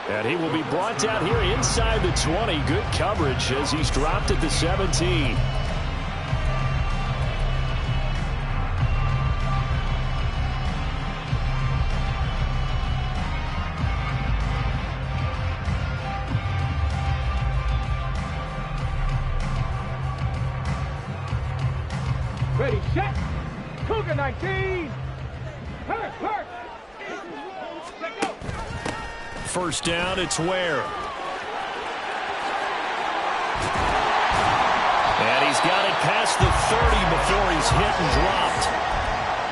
And he will be brought down here inside the 20. Good coverage as he's dropped at the 17. Ready, set, Cougar 19. Hurt. Let go. First down, it's Ware. And he's got it past the 30 before he's hit and dropped.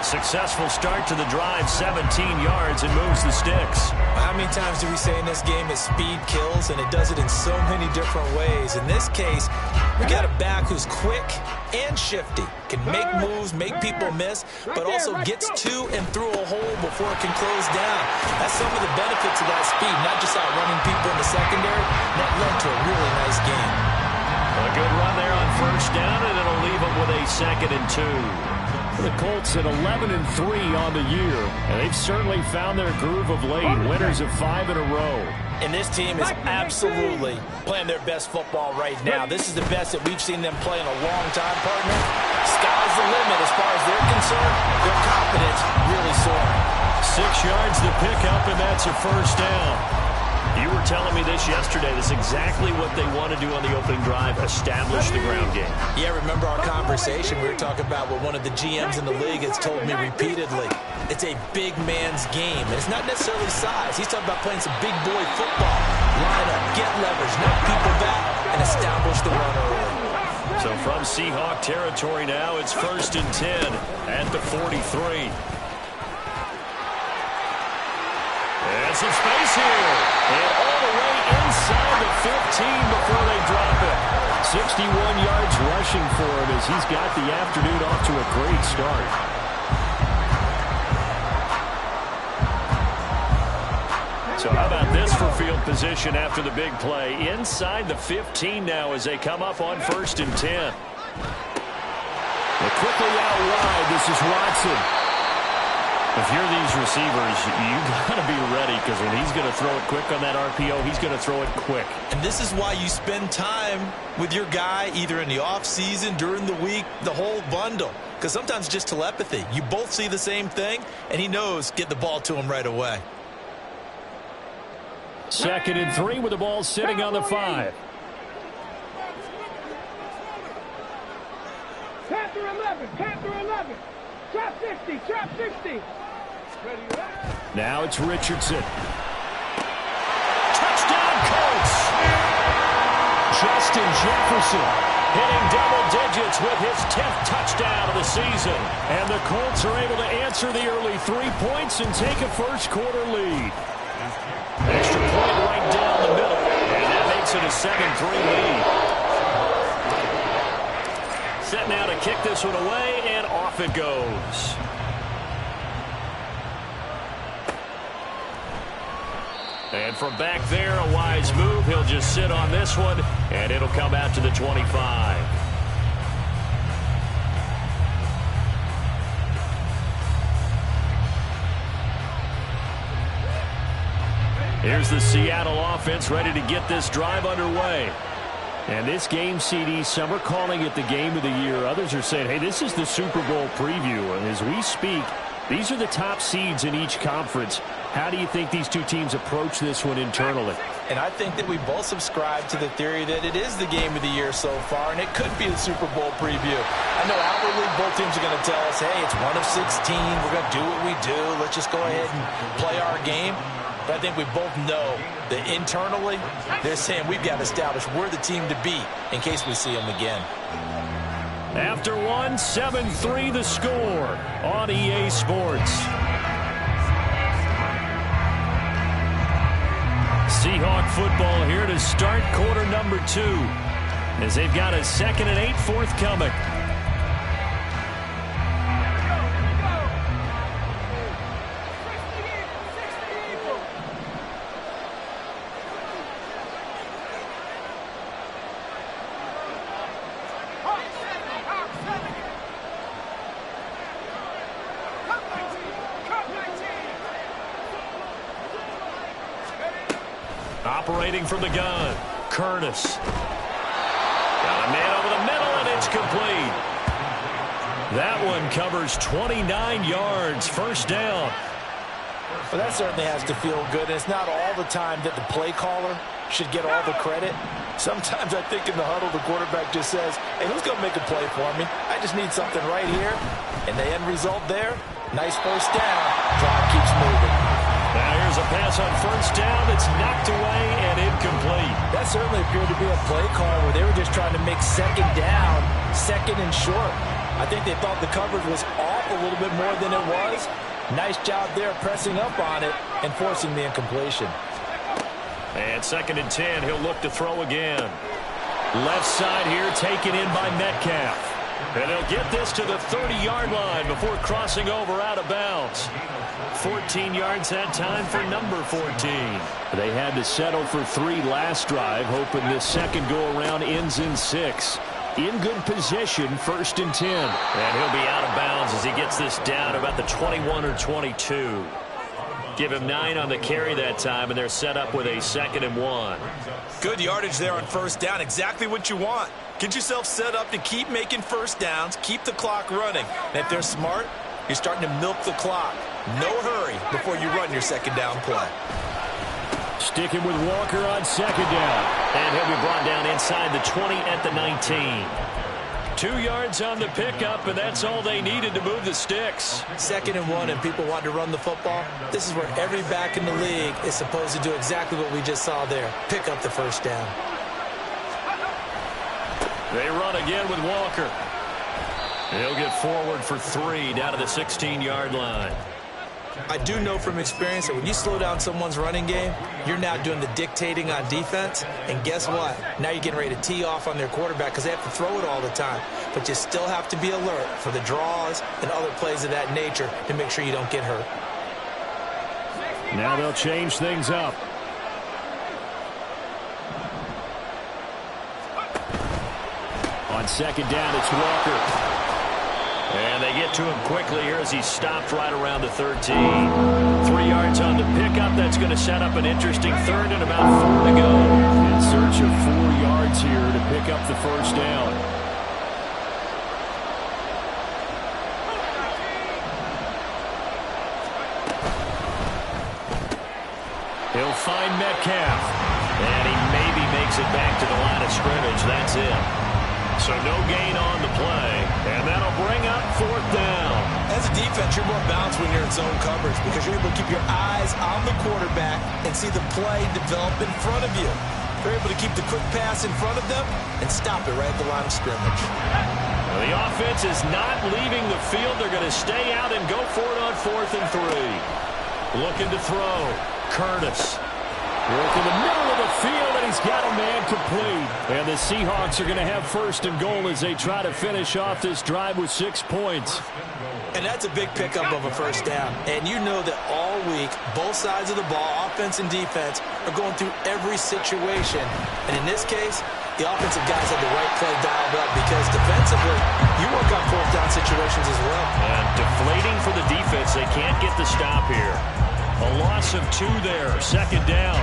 Successful start to the drive, 17 yards, and moves the sticks. How many times do we say in this game that speed kills, and it does it in so many different ways? In this case, we got a back who's quick and shifty, can make moves, make people miss, but also gets to and through a hole before it can close down. That's some of the benefits of that speed, not just outrunning people in the secondary. That led to a really nice game. A good run there on first down, and it'll leave them with a 2nd and 2. The Colts at 11-3 on the year, and they've certainly found their groove of late. Winners of 5 in a row. And this team is absolutely playing their best football right now. This is the best that we've seen them play in a long time, partner. Sky's the limit as far as they're concerned. Their confidence really soaring. 6 yards to pick up, and that's a first down. You were telling me this yesterday. This is exactly what they want to do on the opening drive, establish the ground game. Yeah, remember our conversation? We were talking about what one of the GMs in the league has told me repeatedly. It's a big man's game, and it's not necessarily size. He's talking about playing some big boy football. Line up, get leverage, knock people back, and establish the run early. So from Seahawk territory now, it's 1st and 10 at the 43. And some space here. And all the way inside the 15 before they drop it. 61 yards rushing for him as he's got the afternoon off to a great start. So how about this for field position after the big play? Inside the 15 now as they come up on 1st and 10. They're quickly out wide. This is Watson. If you're these receivers, you got to be ready because when he's going to throw it quick on that RPO, he's going to throw it quick. And this is why you spend time with your guy either in the offseason, during the week, the whole bundle. Because sometimes it's just telepathy. You both see the same thing, and he knows get the ball to him right away. 2nd and 3 with the ball sitting on the 5. Panther 11. Trap 60. Now it's Richardson. Touchdown, Colts! Justin Jefferson hitting double digits with his 10th touchdown of the season. And the Colts are able to answer the early 3 points and take a first-quarter lead. Extra point right down the middle, and that makes it a 7-3 lead. Set now to kick this one away, and off it goes. And from back there, a wise move. He'll just sit on this one, and it'll come out to the 25. Here's the Seattle offense ready to get this drive underway. And this game, CD, some are calling it the game of the year. Others are saying, hey, this is the Super Bowl preview. And as we speak, these are the top seeds in each conference. How do you think these two teams approach this one internally? And I think that we both subscribe to the theory that it is the game of the year so far, and it could be the Super Bowl preview. I know outwardly both teams are going to tell us, hey, it's 1 of 16. We're going to do what we do. Let's just go ahead and play our game. But I think we both know that internally, they're saying we've got to establish we're the team to beat in case we see them again. After one, 7-3 the score on EA Sports. Seahawk football here to start quarter number 2 as they've got a 2nd and 8 forthcoming. Operating from the gun, Curtis. Got a man over the middle, and it's complete. That one covers 29 yards, first down. Well, that certainly has to feel good, and it's not all the time that the play caller should get all the credit. Sometimes I think in the huddle, the quarterback just says, hey, who's going to make a play for me? I just need something right here. And the end result there, nice first down. Clock keeps moving. Now here's a pass on first down that's knocked away and incomplete. That certainly appeared to be a play call where they were just trying to make second down, second and short. I think they thought the coverage was off a little bit more than it was. Nice job there pressing up on it and forcing the incompletion. And 2nd and 10, he'll look to throw again. Left side here taken in by Metcalf. And he'll get this to the 30-yard line before crossing over out of bounds. 14 yards that time for number 14. They had to settle for 3 last drive, hoping this second go-around ends in 6. In good position, 1st and 10. And he'll be out of bounds as he gets this down about the 21 or 22. Give him 9 on the carry that time, and they're set up with a 2nd and 1. Good yardage there on first down. Exactly what you want. Get yourself set up to keep making first downs, keep the clock running. And if they're smart, you're starting to milk the clock. No hurry before you run your second down play. Sticking with Walker on 2nd down. And he'll be brought down inside the 20 at the 19. 2 yards on the pickup, and that's all they needed to move the sticks. 2nd and 1, and people want to run the football. This is where every back in the league is supposed to do exactly what we just saw there. Pick up the first down. They run again with Walker. He'll get forward for 3 down to the 16-yard line. I do know from experience that when you slow down someone's running game, you're now doing the dictating on defense. And guess what? Now you're getting ready to tee off on their quarterback because they have to throw it all the time. But you still have to be alert for the draws and other plays of that nature to make sure you don't get hurt. Now they'll change things up. On 2nd down, it's Walker. And they get to him quickly here as he stopped right around the 13. 3 yards on the pickup. That's going to set up an interesting 3rd and about 4 to go. In search of 4 yards here to pick up the first down. He'll find Metcalf. And he maybe makes it back to the line of scrimmage. That's it. So no gain on the play, and that'll bring up 4th down. As a defense, you're more balanced when you're in zone coverage because you're able to keep your eyes on the quarterback and see the play develop in front of you. You're able to keep the quick pass in front of them and stop it right at the line of scrimmage. Well, the offense is not leaving the field. They're going to stay out and go for it on 4th and 3. Looking to throw. Curtis. Work in the middle of the field, and he's got a man complete. And the Seahawks are going to have 1st and goal as they try to finish off this drive with 6 points. And that's a big pickup of a first down. And you know that all week, both sides of the ball, offense and defense, are going through every situation. And in this case, the offensive guys have the right play dialed up because defensively, you work on 4th down situations as well. And deflating for the defense. They can't get the stop here. A loss of 2 there, 2nd down.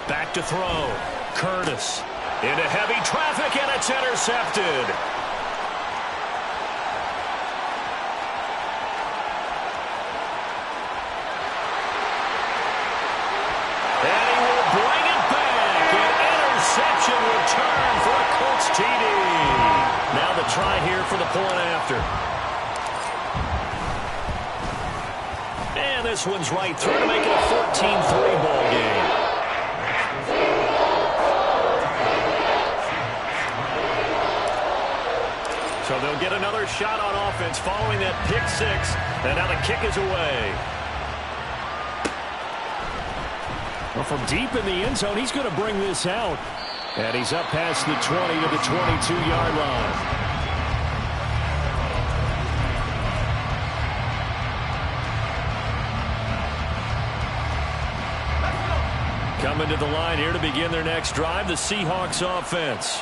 Back to throw. Curtis into heavy traffic, and it's intercepted. Return for a Colts TD. Now the try here for the point after. And this one's right through to make it a 14-3 ball game. So they'll get another shot on offense following that pick 6. And now the kick is away. Well, from deep in the end zone, he's going to bring this out. And he's up past the 20 to the 22-yard line. coming to the line here to begin their next drive, the Seahawks offense.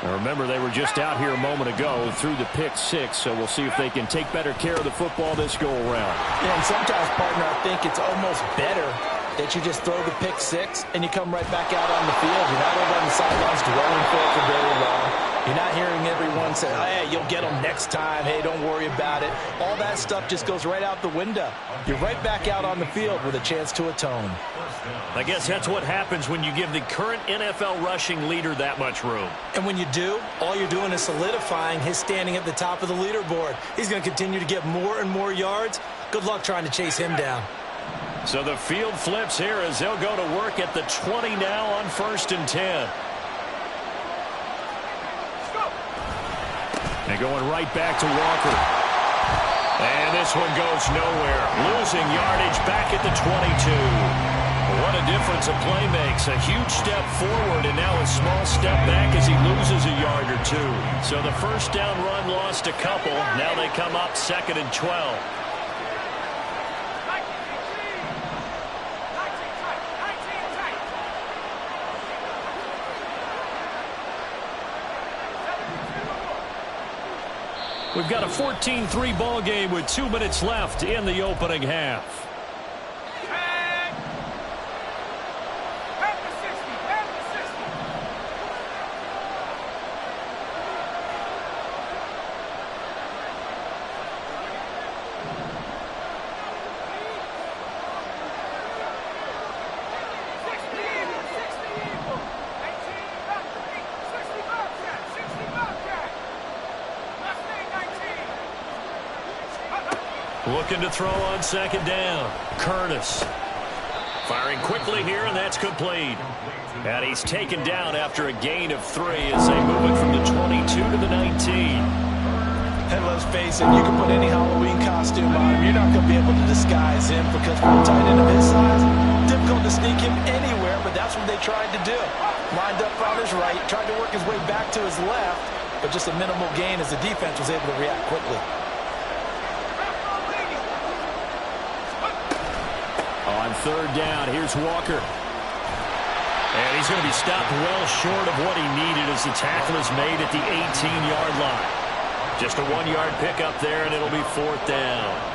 Now remember, they were just out here a moment ago through the pick six, so we'll see if they can take better care of the football this go-around. Yeah, and sometimes, partner, I think it's almost better that you just throw the pick six and you come right back out on the field. You're not over on the sidelines dwelling for very long. You're not hearing everyone say, hey, you'll get them next time. Hey, don't worry about it. All that stuff just goes right out the window. You're right back out on the field with a chance to atone. I guess that's what happens when you give the current NFL rushing leader that much room. And when you do, all you're doing is solidifying his standing at the top of the leaderboard. He's going to continue to get more and more yards. Good luck trying to chase him down. So the field flips here as they'll go to work at the 20 now on 1st and 10. And going right back to Walker. And this one goes nowhere. Losing yardage back at the 22. What a difference a play makes. A huge step forward and now a small step back as he loses a yard or two. So the first down run lost a couple. Now they come up 2nd and 12. We've got a 14-3 ball game with 2 minutes left in the opening half. Looking to throw on 2nd down. Curtis firing quickly here, and that's complete. And he's taken down after a gain of 3 as they move it from the 22 to the 19. And let's face it, you can put any Halloween costume on him. You're not going to be able to disguise him because for a tight end of his size, difficult to sneak him anywhere, but that's what they tried to do. Lined up on his right, tried to work his way back to his left, but just a minimal gain as the defense was able to react quickly. On 3rd down, here's Walker. And he's going to be stopped well short of what he needed as the tackle is made at the 18-yard line. Just a 1-yard pickup there, and it'll be 4th down.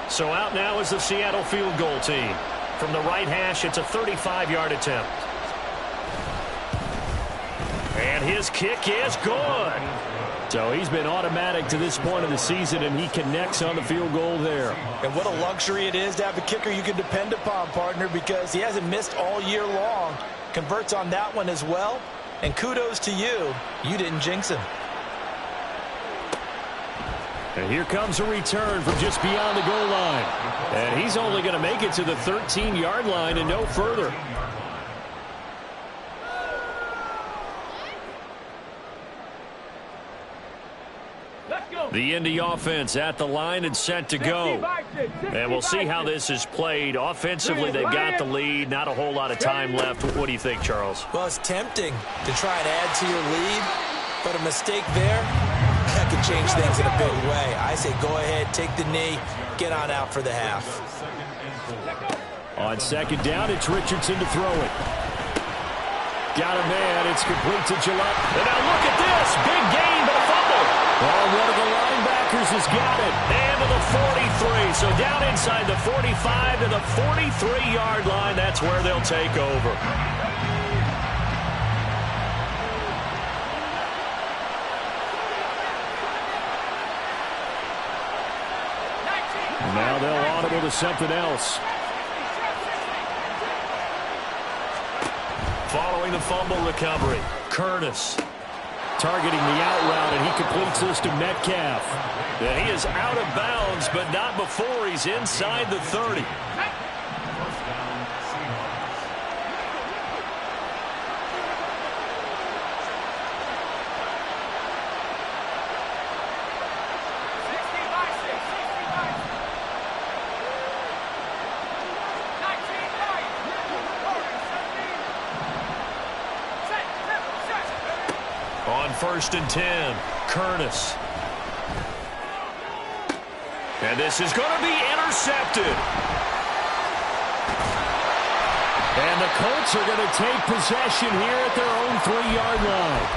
So out now is the Seattle field goal team. From the right hash, it's a 35-yard attempt. And his kick is good. So he's been automatic to this point of the season, and he connects on the field goal there. And what a luxury it is to have a kicker you can depend upon, partner, because he hasn't missed all year long. Converts on that one as well. And kudos to you. You didn't jinx him. And here comes a return from just beyond the goal line. And he's only going to make it to the 13-yard line and no further. The Indy offense at the line and set to go. And we'll see how this is played. Offensively, they've got the lead. Not a whole lot of time left. What do you think, Charles? Well, it's tempting to try and add to your lead, but a mistake there, that could change things in a big way. I say go ahead, take the knee, get on out for the half. On 2nd down, it's Richardson to throw it. Got a man. It's complete to Gillette. And now look at this. Big gain, but a fumble. Oh, one of the linebackers has got it. And to the 43. So down inside the 45 to the 43-yard line. That's where they'll take over. Now they'll audible to something else. Following the fumble recovery, Curtis targeting the out route, and he completes this to Metcalf. And he is out of bounds, but not before he's inside the 30. On 1st and 10, Curtis. And this is going to be intercepted. And the Colts are going to take possession here at their own 3-yard line.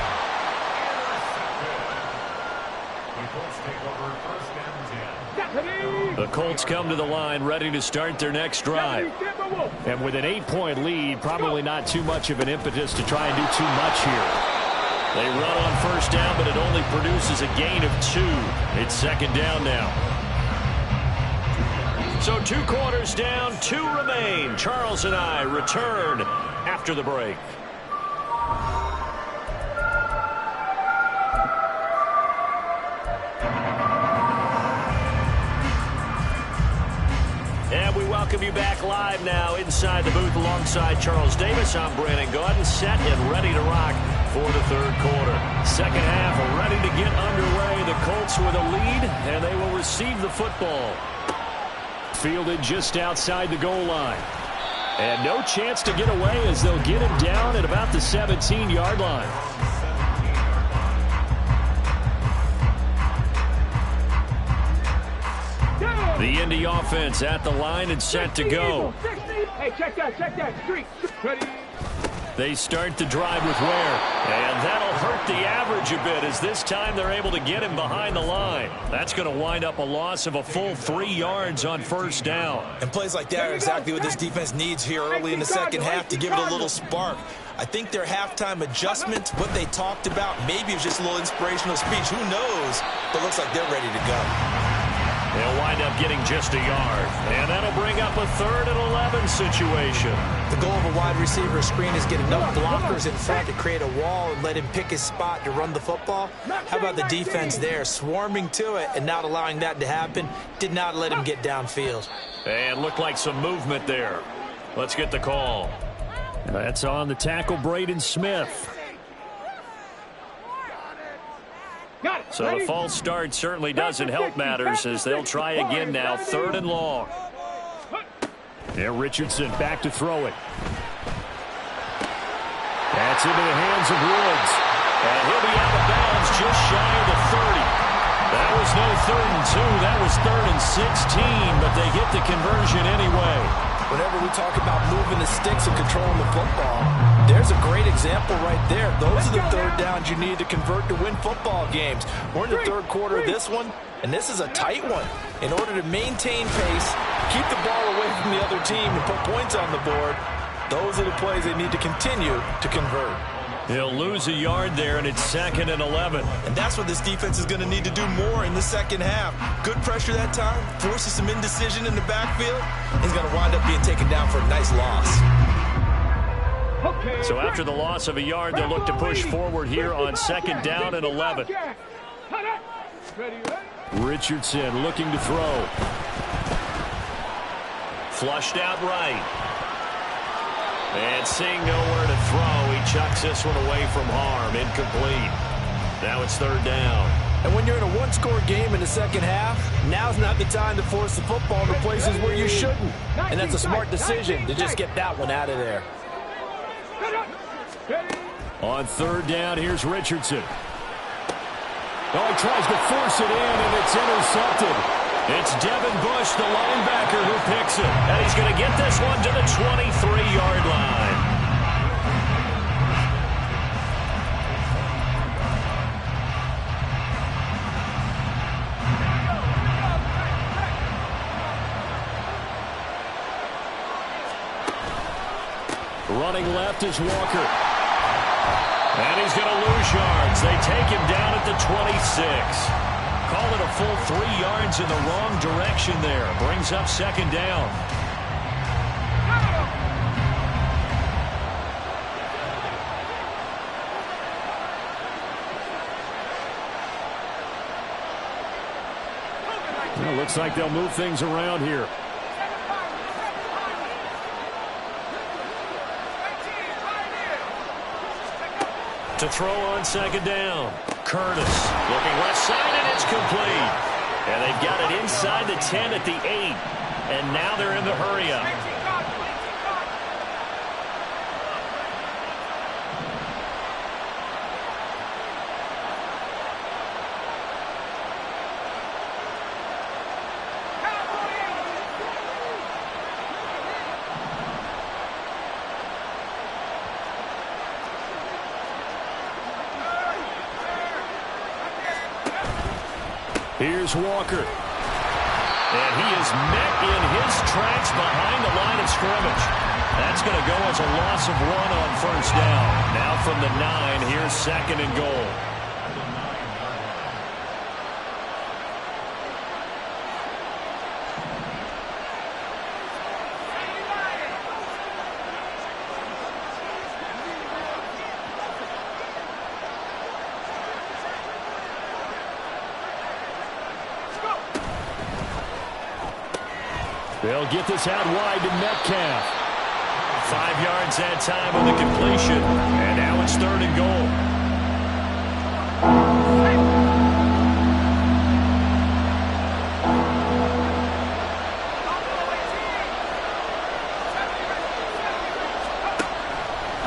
The Colts come to the line ready to start their next drive. And with an 8-point lead, probably not too much of an impetus to try and do too much here. They run on 1st down, but it only produces a gain of 2. It's 2nd down now. So 2 quarters down, 2 remain. Charles and I return after the break. And we welcome you back live now inside the booth alongside Charles Davis. I'm Brandon Gaudin, set and ready to rock for the 3rd quarter. 2nd half ready to get underway. The Colts with a lead, and they will receive the football. Fielded just outside the goal line. And no chance to get away as they'll get him down at about the 17-yard line. The Indy offense at the line and set to go. Hey, check that. Street. Ready. They start the drive with Ware. And that'll hurt the average a bit as this time they're able to get him behind the line. That's going to wind up a loss of a full 3 yards on 1st down. And plays like that are exactly what this defense needs here early in the 2nd half to give it a little spark. I think their halftime adjustment, what they talked about, maybe it was just a little inspirational speech. Who knows? But it looks like they're ready to go. They'll wind up getting just a yard. And that'll bring up a 3rd and 11 situation. The goal of a wide receiver screen is get enough blockers in front to create a wall and let him pick his spot to run the football. How about the defense there, swarming to it and not allowing that to happen? Did not let him get downfield. And looked like some movement there. Let's get the call. That's on the tackle, Braden Smith. So the false start certainly doesn't help matters as they'll try again now. 3rd and long. And Richardson back to throw it. That's into the hands of Woods. And he'll be out of bounds just shy of the 30. That was no 3rd and 2. That was 3rd and 16, but they get the conversion anyway. Whenever we talk about moving the sticks and controlling the football, there's a great example right there. Those are the 3rd downs you need to convert to win football games. We're in the 3rd quarter of this one, and this is a tight one. In order to maintain pace, keep the ball away from the other team, and put points on the board, those are the plays they need to continue to convert. He'll lose a yard there, and it's 2nd and 11. And that's what this defense is going to need to do more in the 2nd half. Good pressure that time, forces some indecision in the backfield. He's going to wind up being taken down for a nice loss. So after the loss of a yard, they'll look to push forward here on 2nd down and 11. Richardson looking to throw. Flushed out right. And seeing nowhere to throw, he chucks this one away from harm. Incomplete. Now it's 3rd down. And when you're in a one-score game in the 2nd half, now's not the time to force the football to places where you shouldn't. And that's a smart decision to just get that one out of there. On 3rd down, here's Richardson. Oh, he tries to force it in, and it's intercepted. It's Devin Bush, the linebacker, who picks it. And he's going to get this one to the 23-yard line. Running left is Walker. And he's going to lose yards. They take him down at the 26. Call it a full 3 yards in the wrong direction there. Brings up 2nd down. Well, looks like they'll move things around here. To throw on 2nd down. Curtis looking left side, and it's complete. And they've got it inside the 10 at the 8. And now they're in the hurry-up. Here's Walker. And he is met in his tracks behind the line of scrimmage. That's going to go as a loss of 1 on first down. Now from the 9, here's 2nd and goal. They'll get this out wide to Metcalf. 5 yards that time on the completion. And now it's 3rd and goal.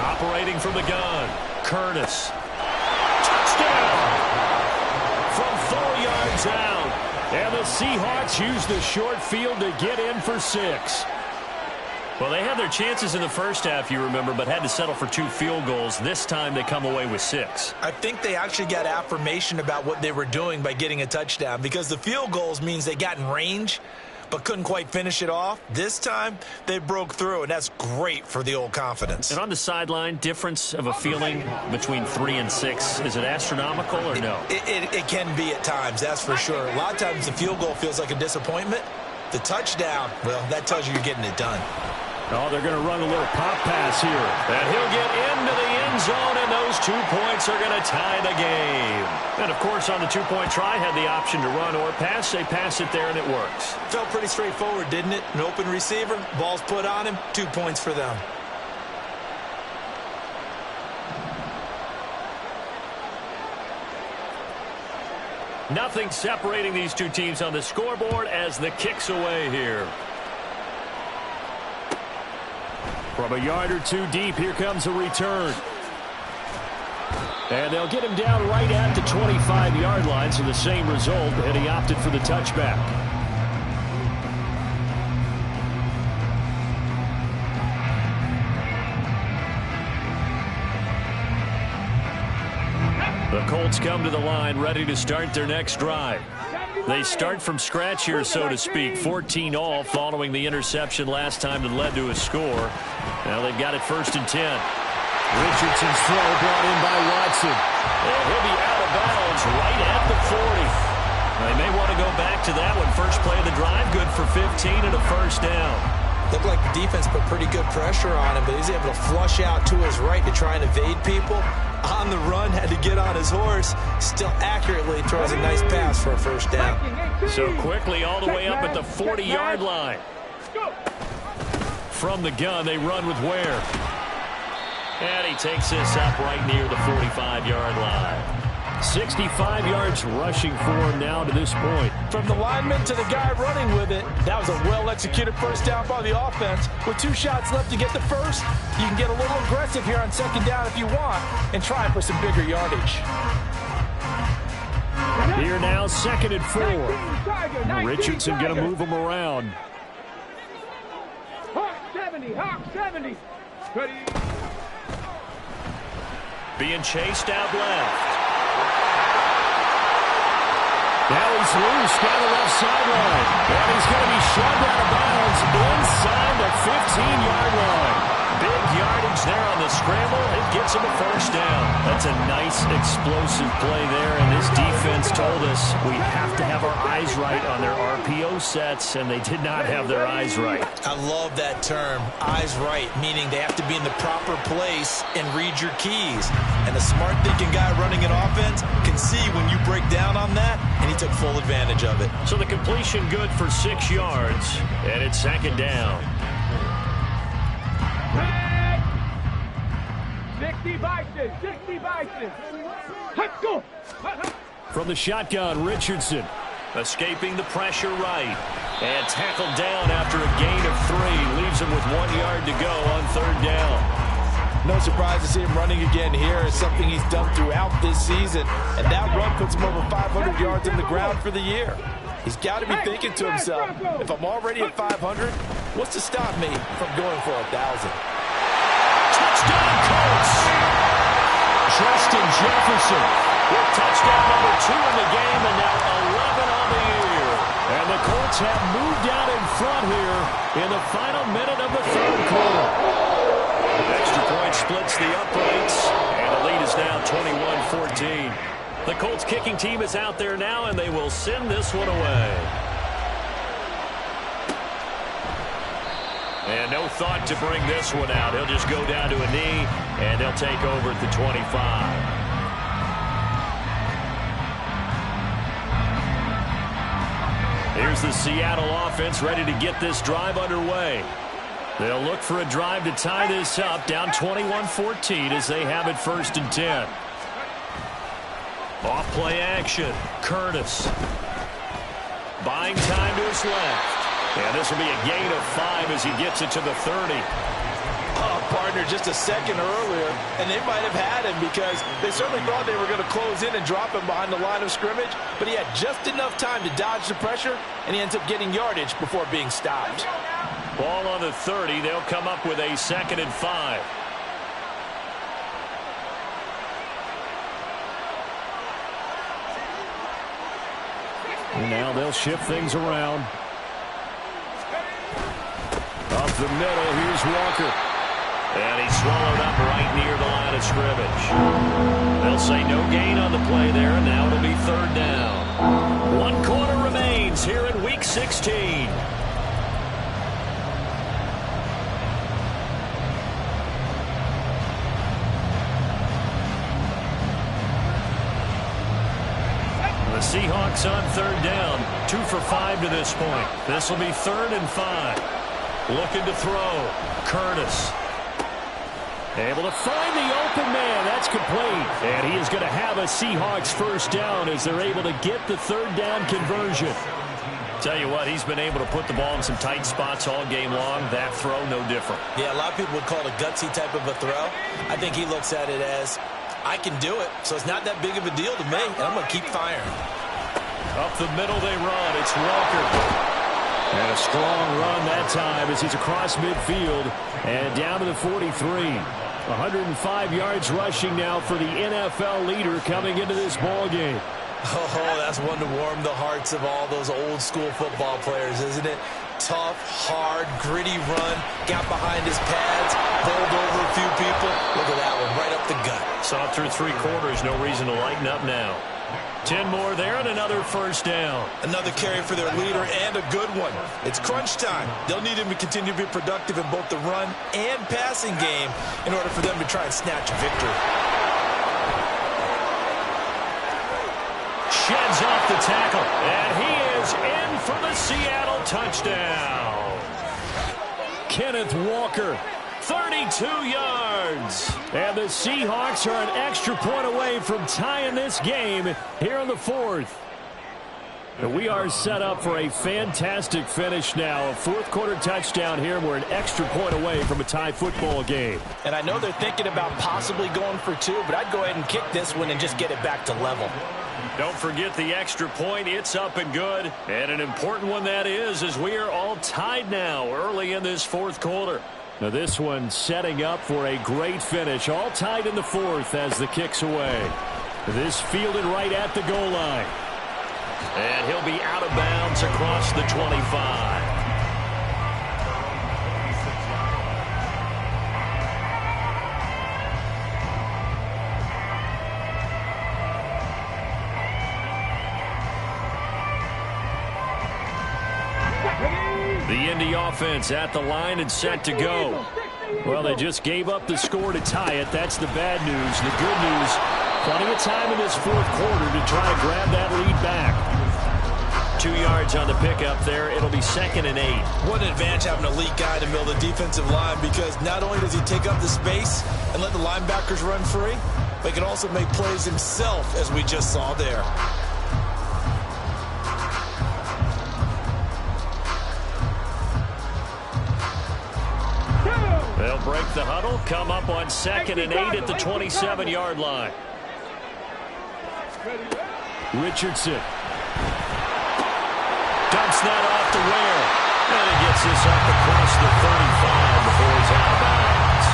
Operating from the gun, Curtis. Touchdown! From 4 yards out. And the Seahawks use the short field to get in for 6. Well, they had their chances in the first half, you remember, but had to settle for 2 field goals. This time they come away with 6. I think they actually got affirmation about what they were doing by getting a touchdown, because the field goals means they got in range but couldn't quite finish it off. This time they broke through, and that's great for the old confidence. And on the sideline, difference of a feeling between 3 and 6, is it astronomical or no? It can be at times, that's for sure. A lot of times the field goal feels like a disappointment. The touchdown, well, that tells you you're getting it done. Oh, they're going to run a little pop pass here. And he'll get into the end zone, and those 2 points are going to tie the game. And, of course, on the 2-point try, had the option to run or pass. They pass it there, and it works. Felt pretty straightforward, didn't it? An open receiver, ball's put on him, 2 points for them. Nothing separating these 2 teams on the scoreboard as the kick's away here. From a yard or 2 deep, here comes a return. And they'll get him down right at the 25-yard line, so the same result, and he opted for the touchback. The Colts come to the line, ready to start their next drive. They start from scratch here, so to speak. 14 all following the interception last time that led to a score. Now they've got it 1st and 10. Richardson's throw brought in by Watson. And he'll be out of bounds right at the 40. Now, they may want to go back to that one. First play of the drive, good for 15 and a first down. Looked like the defense put pretty good pressure on him, but he's able to flush out to his right to try and evade people. On the run, had to get on his horse. Still accurately throws a nice pass for a first down. So quickly all the way up at the 40-yard line. From the gun, they run with Ware. And he takes this up right near the 45-yard line. 65 yards rushing for him now to this point. From the lineman to the guy running with it, that was a well-executed first down by the offense. With 2 shots left to get the first, you can get a little aggressive here on 2nd down if you want and try for some bigger yardage. Here now, 2nd and 4. Richardson going to move him around. Hawk 70, Hawk 70. Ready. Being chased out left. Now he's loose down the left sideline. And he's going to be shoved out of bounds inside the 15-yard line. Big yardage there on the scramble. It gets him a first down. That's a nice explosive play there. And this defense told us we have to have our eyes right on their RPO sets, and they did not have their eyes right. I love that term, eyes right, meaning they have to be in the proper place and read your keys. And a smart thinking guy running an offense can see when you break down on that, and he took full advantage of it. So the completion good for 6 yards, and it's 2nd down. 60 Bison, 60 Bison. Let's go. From the shotgun, Richardson escaping the pressure right. And tackled down after a gain of 3. Leaves him with 1 yard to go on 3rd down. No surprise to see him running again here. It's something he's done throughout this season. And that run puts him over 500 yards on the ground for the year. He's got to be thinking to himself, if I'm already at 500, what's to stop me from going for 1,000? Touchdown, Colts! Justin Jefferson with touchdown number 2 in the game, and now 11 on the Colts have moved out in front here in the final minute of the third quarter. Extra point splits the uprights, and the lead is now 21-14. The Colts kicking team is out there now, and they will send this one away. And no thought to bring this one out. He'll just go down to a knee, and they'll take over at the 25. Here's the Seattle offense ready to get this drive underway. They'll look for a drive to tie this up, down 21-14 as they have it 1st and 10. Off play action. Curtis. Buying time to his left. And this will be a gain of 5 as he gets it to the 30. Oh, partner, just a second earlier, and they might have had him because they certainly thought they were going to close in and drop him behind the line of scrimmage, but he had just enough time to dodge the pressure, and he ends up getting yardage before being stopped. Ball on the 30. They'll come up with a 2nd and 5. And now they'll shift things around. Up the middle, here's Walker. And he's swallowed up right near the line of scrimmage. They'll say no gain on the play there, and now it'll be 3rd down. 1 quarter remains here in Week 16. The Seahawks on 3rd down. 2 for 5 to this point. This will be 3rd and 5. Looking to throw. Curtis. Able to find the open man. That's complete. And he is going to have a Seahawks 1st down as they're able to get the 3rd down conversion. Tell you what, he's been able to put the ball in some tight spots all game long. That throw, no different. Yeah, a lot of people would call it a gutsy type of a throw. I think he looks at it as, I can do it, so it's not that big of a deal to me, and I'm going to keep firing. Up the middle they run. It's Walker. And a strong run that time as he's across midfield and down to the 43. 105 yards rushing now for the NFL leader coming into this ball game. Oh, that's one to warm the hearts of all those old school football players, isn't it? Tough, hard, gritty run. Got behind his pads, bowled over a few people. Look at that one, right up the gut. Saw through 3 quarters, no reason to lighten up now. 10 more there and another 1st down. Another carry for their leader and a good one. It's crunch time. They'll need him to continue to be productive in both the run and passing game in order for them to try and snatch a victory. Sheds off the tackle, and he is in for the Seattle touchdown. Kenneth Walker, 32 yards. And the Seahawks are an extra point away from tying this game here in the 4th. And we are set up for a fantastic finish now. A 4th quarter touchdown here. We're an extra point away from a tie football game. And I know they're thinking about possibly going for 2, but I'd go ahead and kick this one and just get it back to level. Don't forget the extra point. It's up and good. And an important one that is, as we are all tied now early in this 4th quarter. Now this one setting up for a great finish. All tied in the 4th as the kick's away. This fielded right at the goal line. And he'll be out of bounds across the 25. The Indy offense at the line and set to go. Well, they just gave up the score to tie it. That's the bad news. The good news, plenty of time in this 4th quarter to try to grab that lead back. 2 yards on the pickup there. It'll be 2nd and 8. What an advantage having an elite guy to middle the defensive line, because not only does he take up the space and let the linebackers run free, but he can also make plays himself, as we just saw there. They'll break the huddle, come up on 2nd and 8 at the 27-yard line. Richardson. Dumps that off to Ware. And he gets this up across the 35 before he's out of bounds.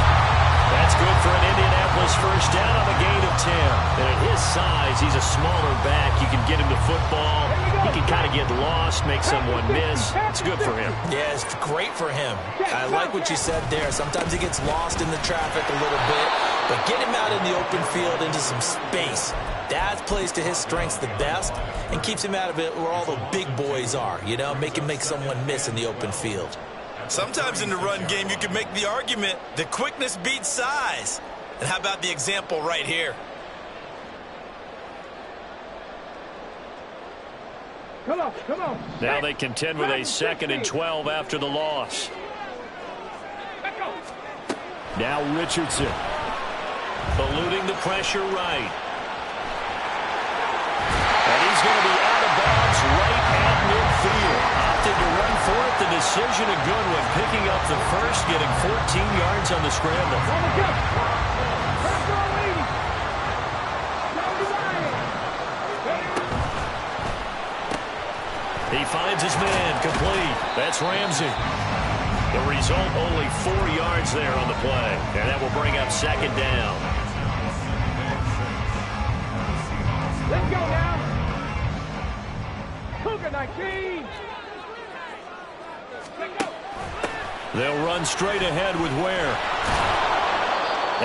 That's good for an Indianapolis 1st down on a gain of 10. And at his size, He's a smaller back. You can get him the football. He can kind of get lost, make someone miss. It's good for him. Yeah, it's great for him. I like what you said there. Sometimes he gets lost in the traffic a little bit, but get him out in the open field into some space. That plays to his strengths the best and keeps him out of it where all the big boys are, you know, make someone miss in the open field. Sometimes in the run game, you can make the argument that quickness beats size. And how about the example right here? Come on, come on. Now they contend with a 2nd and 12 after the loss. Now Richardson. Eluding the pressure right. And he's going to be out of bounds right at midfield. Opted to run for it. The decision a good one. Picking up the first, getting 14 yards on the scramble. He finds his man, complete. That's Ramsey. The result, only 4 yards there on the play. And that will bring up 2nd down. Let's go now. Cougar 19. Let's go. They'll run straight ahead with Ware.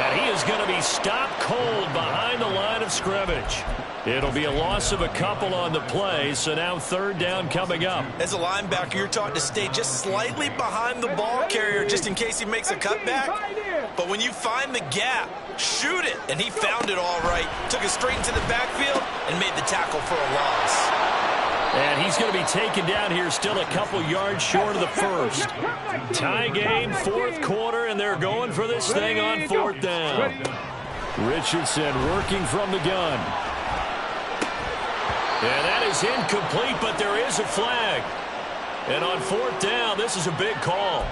And he is going to be stopped cold behind the line of scrimmage. It'll be a loss of a couple on the play, so now 3rd down coming up. As a linebacker, you're taught to stay just slightly behind the ball carrier just in case he makes a cutback. But when you find the gap, shoot it. And he found it all right. Took it straight into the backfield and made the tackle for a loss. And he's going to be taken down here, still a couple yards short of the first. Tie game, 4th quarter, and they're going for this thing on 4th down. Richardson working from the gun. And that is incomplete, but there is a flag. And on 4th down, this is a big call.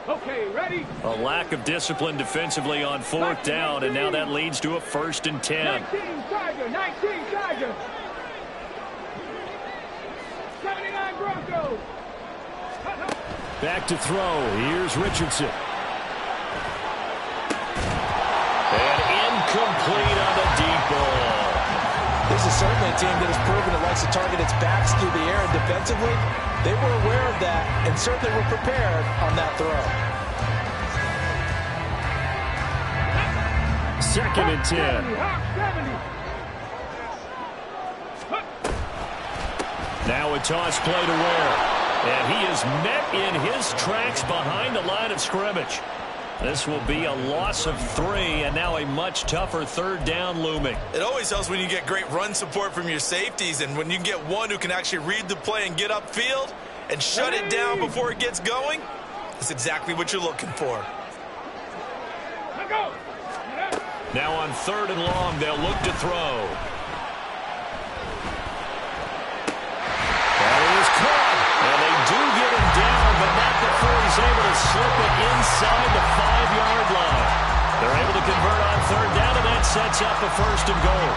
Okay, ready? A lack of discipline defensively on 4th down, and now that leads to a 1st and 10. 19 Tiger, 19 Tiger. 79 Broncos. Back to throw. Here's Richardson. And incomplete on the deep ball. This is certainly a team that has proven it likes to target its backs through the air, and defensively, they were aware of that and certainly were prepared on that throw. 2nd and 10. Now a toss play to Ware. And he is met in his tracks behind the line of scrimmage. This will be a loss of 3, and now a much tougher 3rd down looming. It always helps when you get great run support from your safeties, and when you get one who can actually read the play and get upfield and shut it down before it gets going, that's exactly what you're looking for. Now on 3rd and long, they'll look to throw. That is caught. And they do get him down, but not before he's able to slip it inside the 5-yard line. They're able to convert on 3rd down, and that sets up a 1st and goal.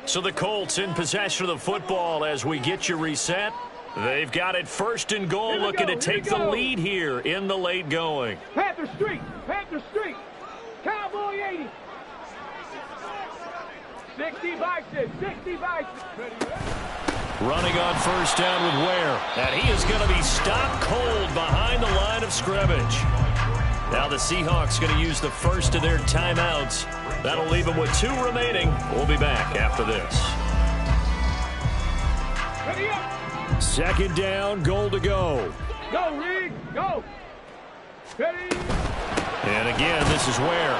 So the Colts in possession of the football as we get you reset. They've got it 1st and goal, looking to take the lead here in the late going. Panther Street, Panther Street, Cowboy 80. 60 Bison, 60 Bison. Running on 1st down with Ware. And he is going to be stopped cold behind the line of scrimmage. Now the Seahawks going to use the first of their timeouts. That'll leave them with 2 remaining. We'll be back after this. 2nd down, goal to go. Go, Reed, go. Ready. And again, this is Ware.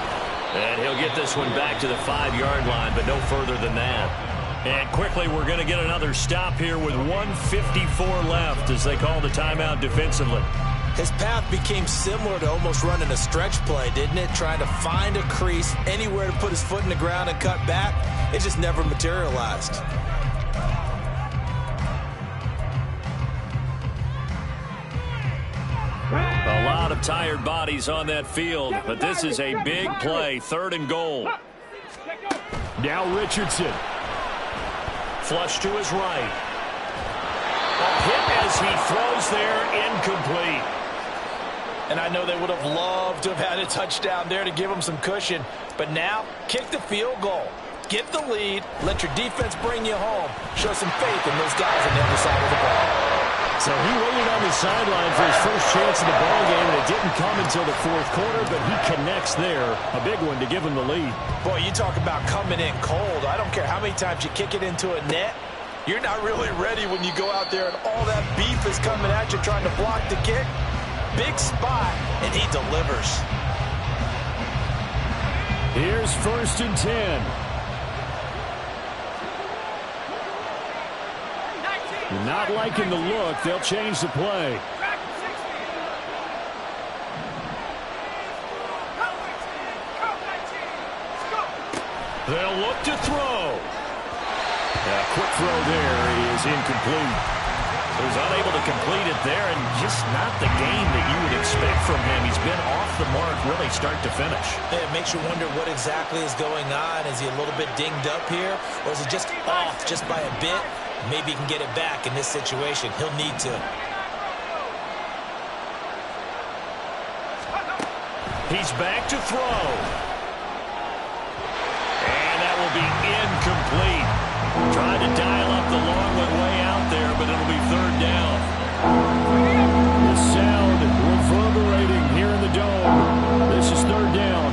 And he'll get this one back to the 5-yard line, but no further than that. And quickly, we're going to get another stop here with 1:54 left as they call the timeout defensively. His path became similar to almost running a stretch play, didn't it? Trying to find a crease, anywhere to put his foot in the ground and cut back. It just never materialized. A lot of tired bodies on that field, but this is a big play, 3rd and goal. Now Richardson. Flush to his right. A hit as he throws there, incomplete. And I know they would have loved to have had a touchdown there to give them some cushion. But now, kick the field goal. Get the lead. Let your defense bring you home. Show some faith in those guys on the other side of the ball. So he waited on the sideline for his first chance in the ball game, and it didn't come until the 4th quarter, but he connects there. A big one to give him the lead. Boy, you talk about coming in cold. I don't care how many times you kick it into a net. You're not really ready when you go out there and all that beef is coming at you trying to block the kick. Big spot, and he delivers. Here's 1st and 10. Not liking the look. They'll change the play. They'll look to throw. A quick throw there is incomplete. He was unable to complete it there, and just not the game that you would expect from him. He's been off the mark really start to finish. It makes you wonder what exactly is going on. Is he a little bit dinged up here, or is he just off just by a bit? Maybe he can get it back in this situation. He'll need to. He's back to throw. And that will be incomplete. Tried to dial up the long one way out there, but it'll be 3rd down. The sound reverberating here in the dome. This is 3rd down.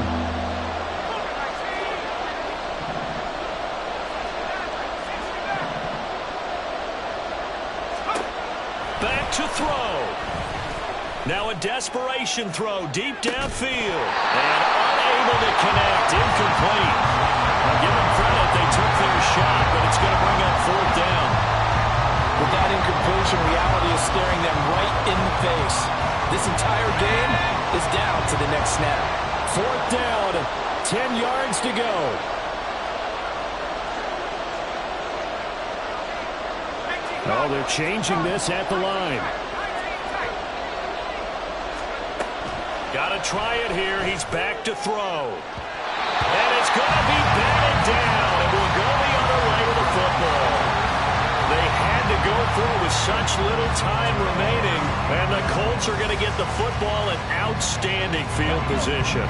Back to throw. Now a desperation throw deep downfield. And unable to connect. Incomplete. I'll give them credit. They took their shot, but it's going to bring up 4th down. With that incompletion, reality is staring them right in the face. This entire game is down to the next snap. 4th down. 10 yards to go. Oh, they're changing this at the line. Got to try it here. He's back to throw. And it's going to be batted down. And will go the other way with the football. They had to go through with such little time remaining. And the Colts are going to get the football in outstanding field position.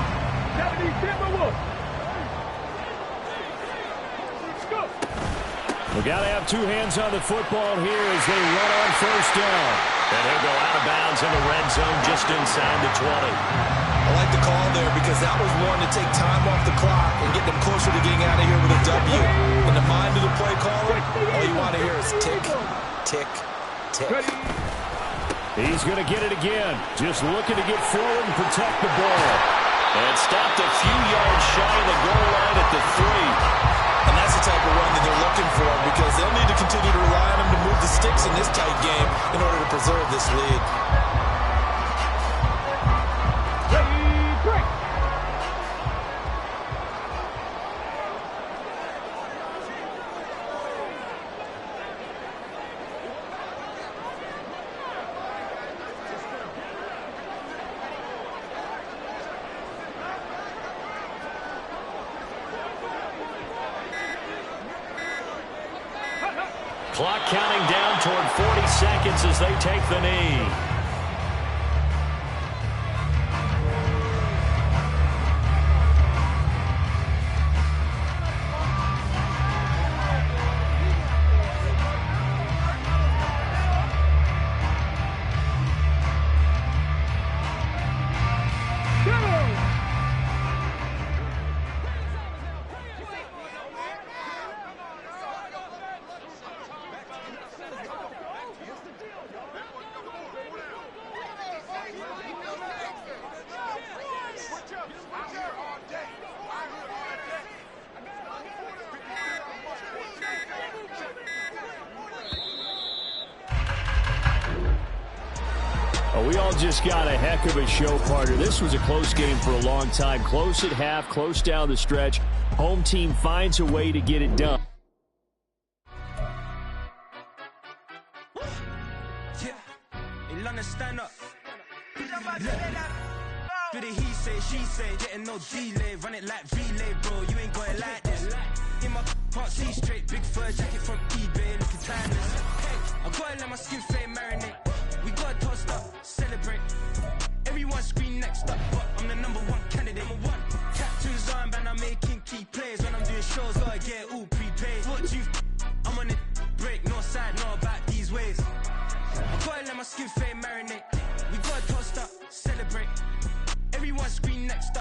We got to have 2 hands on the football here as they run on 1st down. And he'll go out of bounds in the red zone just inside the 20. I like the call there because that was one to take time off the clock and get them closer to getting out of here with a W. In the mind of the play caller, all you want to hear is tick, tick, tick. He's going to get it again. Just looking to get forward and protect the ball. And stopped a few yards shy of the goal line at the 3. And that's the type of run that they're looking for because they'll need to continue to rely on him to move the sticks in this tight game in order to preserve this lead. Clock counting down toward 40 seconds as they take the knee. Oh, we all just got a heck of a show, partner. This was a close game for a long time. Close at half, close down the stretch. Home team finds a way to get it done. Stand up. Do the he say, she say, getting no delay, run it like relay, bro. You ain't got it like this. In my can't see straight, big fur jacket from eBay, looking timeless. I gotta let my skin fade marinate. We gotta toast up, celebrate. Everyone scream next up, but I'm the #1 candidate. Tattoos on, but I'm making key plays. When I'm doing shows, gotta get all prepaid. What you? I'm on it, break, no side, know about these ways. I gotta let my skin fade marinate. We gotta toast up, celebrate. Everyone scream next up.